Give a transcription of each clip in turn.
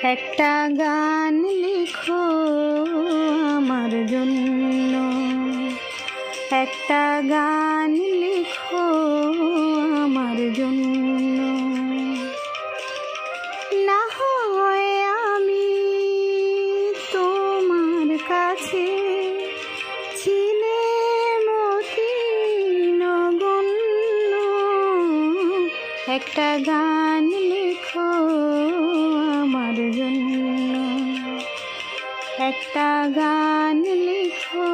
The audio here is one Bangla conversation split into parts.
একটা গান লিখো আমার জন্য, একটা গান লিখো আমার জন্য। না হয় আমি তোমার কাছে ছিলে মতি নগণ্য, একটা গান লিখো আমার জন্য, একটা গান লিখো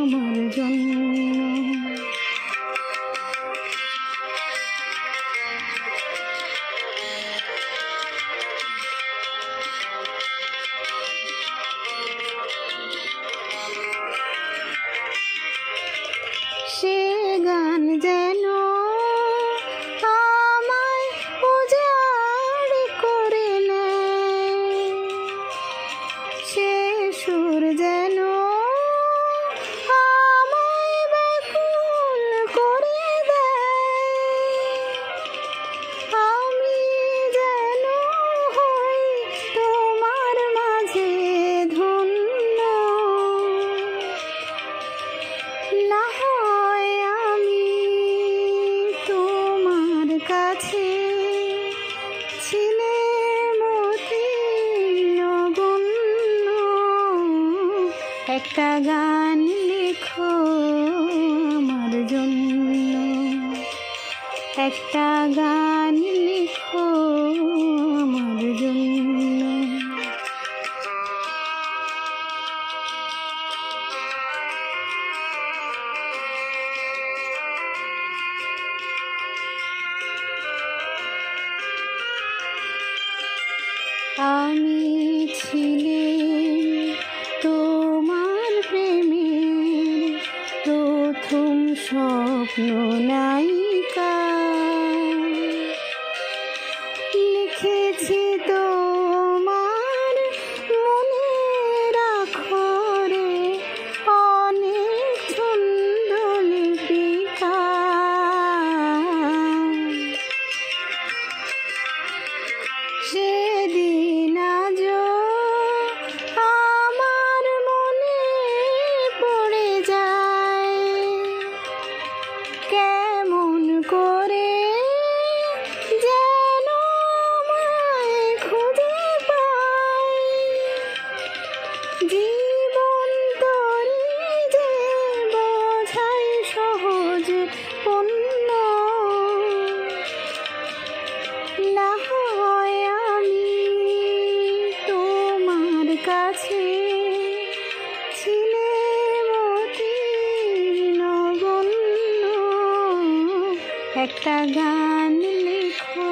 আমার জন্য। সে গান যেন আমায় উজাড় করে নেয়, সে সুর যেন আমায় ব্যাকুল করে দেয়। আমি যেন হই তোমার মাঝে ধন্য, না হয় আমি তোমার কাছে ছিলে মতি নগণ্য, একটা গান লিখো আমার জন্য, একটা গান লিখো আমার জন্য। আমি ছিলাম তোমার প্রেমের প্রথম স্বপ্ন নায়িকা, লিখেছি তোমার মনের আখরে অনেক ছন্দ লিপিকা। সেদিন আজও আমার মনে পড়ে যায়, কেমন করে যেন আমায় খুঁজে পায়। জীবন তরি যে বোঝাই সহজ পণ্য, না হয় আমি তোমার কাছে ছিলে মতি নগণ্য, একটা গান লিখো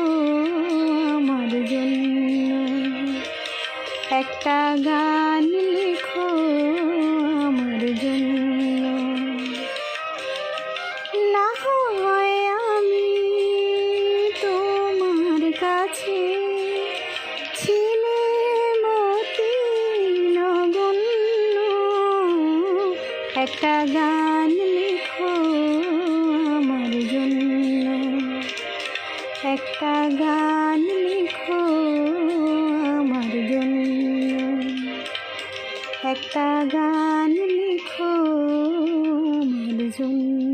আমার জন্য, একটা গান লিখো আমার জন্য। না হয় আমি তোমার কাছে ছিলে মতি নগণ্য, একটা গান লিখো আমার জন্য, একটা গান লিখো আমার জন্য, একটা গান লিখো আমার জন্য।